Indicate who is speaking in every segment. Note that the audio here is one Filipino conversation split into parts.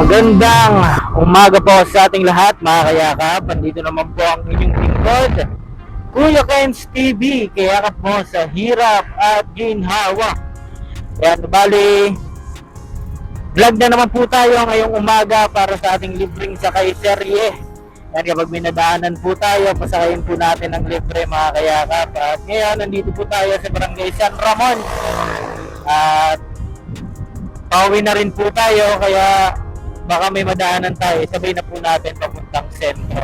Speaker 1: Magandang umaga po sa ating lahat mga kayakap. Andito naman po ang inyong lingkod, Kuya Ken's TV. Kayakap mo sa hirap at ginhawa. Kaya bali, vlog na naman po tayo ngayong umaga para sa ating libreng sakay serye. Yan, kapag may nadaanan po tayo, pasakayin po natin ang libre mga kayakap. At ngayon, nandito po tayo sa Barangay San Ramon. At pauwi na rin po tayo, kaya baka may madaanan tayo, sabay na po natin papuntang sentro.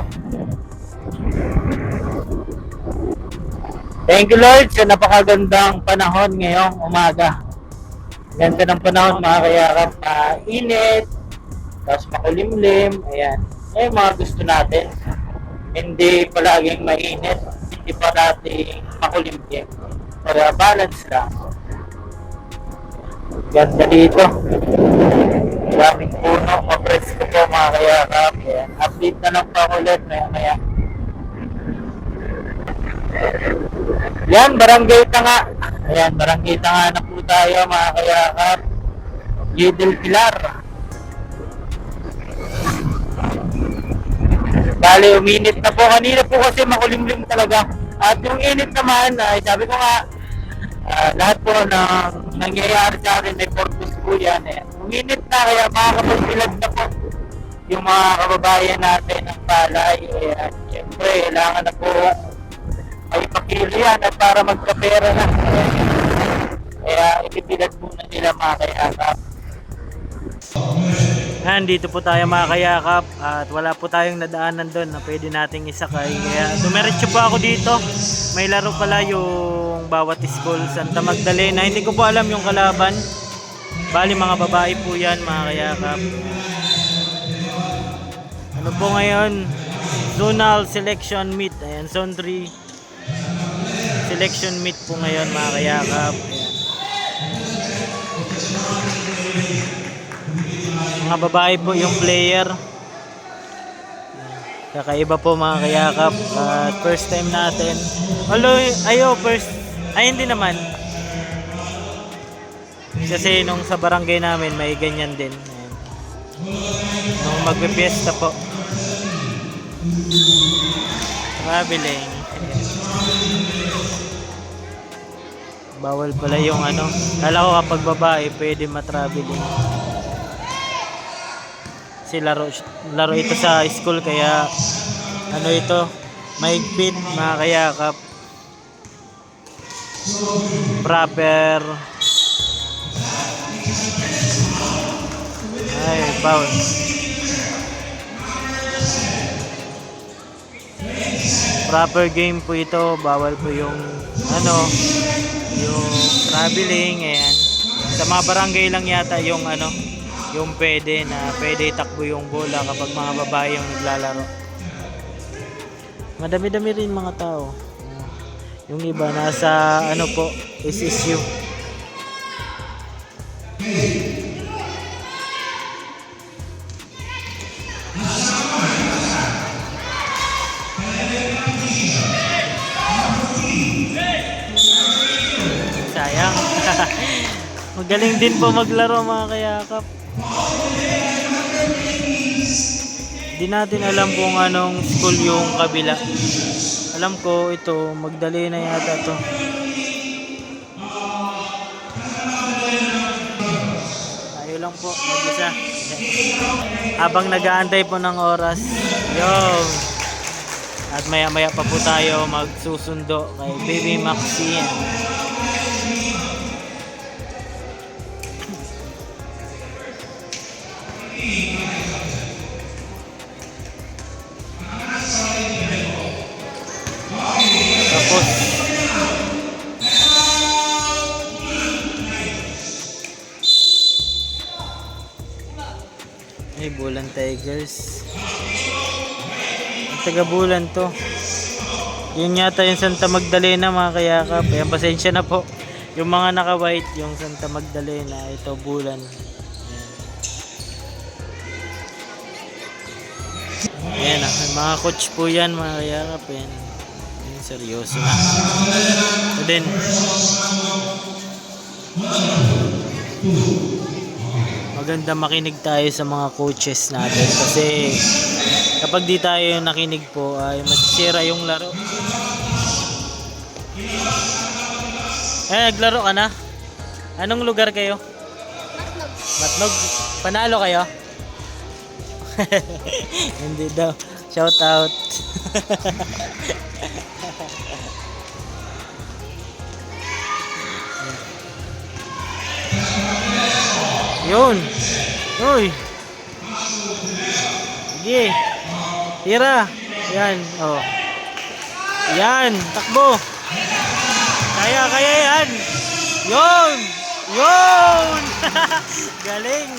Speaker 1: Thank you Lord sa napakagandang panahon ngayong umaga. Ganda ng panahon mga kayakap, init, tapos makulimlim, ayan. Ay mga gusto natin. Hindi palaging mainit, hindi pa natin makulimlim. Kaya balance lang. Ganda dito. Maraming puno, mapresko po mga kayakap. Ayan. Update na lang pa ulit maya. Yan, Barangay Tanga. Ayan, Barangay Tanga na po tayo mga kayakap. Yedel Pilar. Bale, uminit na po. Kanina po kasi makulimlim talaga. At yung init naman, ay sabi ko nga, lahat po ng nangyayari sa akin may purpose po yan. Uminit na, kaya makakapagbilad na po yung mga kababayan natin ng palay. Siyempre, kailangan na po ay pakilo yan at para magkapera na. Kaya ipibilad muna nila mga kayakap. Dito po tayo mga kayakap at wala po tayong nadaanan doon na pwede nating isakay. Kaya dumiretso po ako dito. May laro pala yung bawat school, Santa Magdalena. Hindi ko po alam yung kalaban. Bali mga babae po yan mga kayakap. Ano po ngayon? Zonal selection meet. Ayan, zone 3 selection meet po ngayon mga kayakap. Mga babae po yung player. Kakaiba po mga kayakap. At first time natin. Although, hindi naman. Kasi nung sa barangay namin may ganyan din. Nung magpipiesta po. Traveling. Bawal pala yung ano. Kala ko kapag babae pwede matraveling. Kasi laro ito sa school kaya ano ito, mahigpit mga kayakap. Proper. Ay, foul. Proper game po ito, bawal po yung ano, yung traveling, ayan. Sa mga barangay lang yata yung ano, yung pwede itakbo yung bola kapag mga babae yung naglalaro. Madami-dami rin mga tao. Yung iba nasa ano po, SSU. Sayang. Magaling din po maglaro mga kayakap. Di natin alam kung anong school yung kabila. Alam ko ito, Magdalena yata to. Tayo lang po, mag-isa. Habang nag-aantay po ng oras. Yo. At maya-maya pa po tayo magsusundo kay Baby Maxine. Tapos ay Bulan Tigers. Taga Bulan to. Yun yata yung Santa Magdalena mga kayakap. Ayan, pasensya na po. Yung mga naka-white, yung Santa Magdalena, ito Bulan. Ayan, mga coach po yan mga kayakap. Ayan. Seryoso na. So din,
Speaker 2: maganda makinig tayo sa mga coaches natin kasi kapag di tayo nakinig po ay masisira yung laro. Naglaro ka na? Anong lugar kayo? Matnog. Panalo kayo? Hindi daw. Shout out. Yun. Uy. Sige. Tira. Yan. Oh. Yan. Takbo. Kaya yan. Yun. Yun. Galing.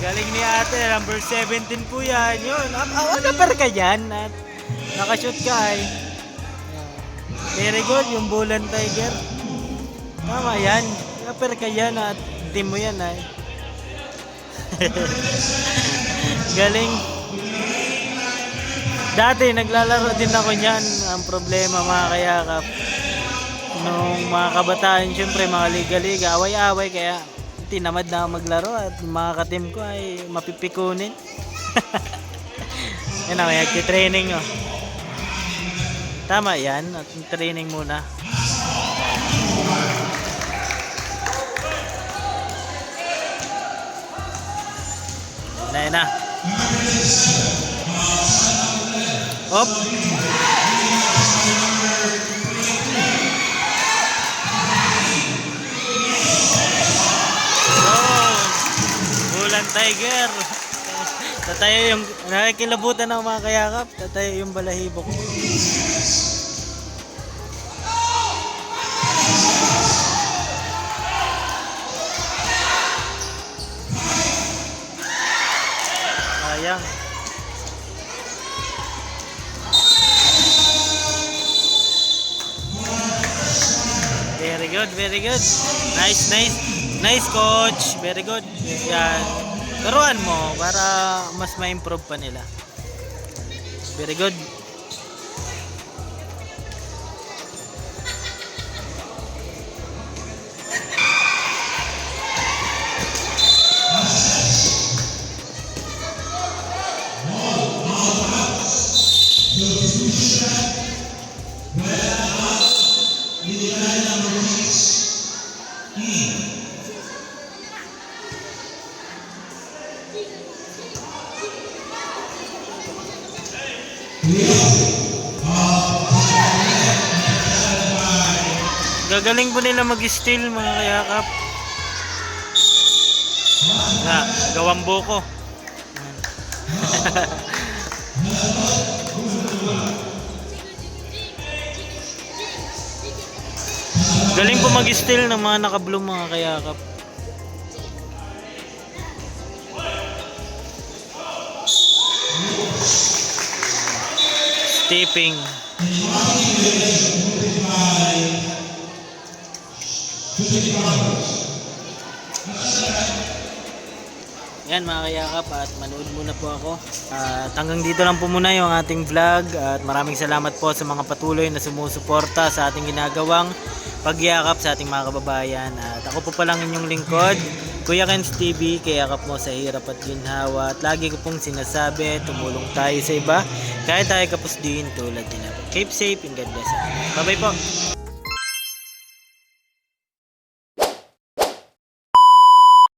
Speaker 2: Galing ni ate. Number 17 po yan. Yun. Upper ka dyan. At nakashoot ka ay. Very good. Yung Bulan Tiger. Tama yan. Upper ka dyan. At team mo yan ay. Galing. Dati naglalaro din ako niyan. Ang problema mga kayakap, nung mga kabataan, syempre mga liga-liga, away-away, kaya tinamad na ako maglaro at mga ka-team ko ay mapipikunin. Yan na, may training oh. Tama yan, at training muna. Yan na. Op. Bulan Tiger. Tatayo yung nakikilabutan ng mga kayakap. Tatayo yung balahibo ko. Sayang. Very good, very good. Nice, nice. Nice coach. Very good. Yan. Turuan mo para mas ma-improve pa nila. Very good. Gagaling po nila mag-steal mga kayakap. Gawang buko. Galing po mag-steal ng mga naka-blue mga kayakap. Stepping. Yan mga kayakap, at manood muna po ako. At hanggang dito lang po muna yung ating vlog, at maraming salamat po sa mga patuloy na sumusuporta sa ating ginagawang pagyakap sa ating mga kababayan. At ako po palang inyong lingkod, Kuya Ken's TV, kayakap mo sa hirap at ginhawa. At lagi ko pong sinasabi, tumulong tayo sa iba kahit tayo kapos din tulad nila. Keep safe and God bless. Bye bye po.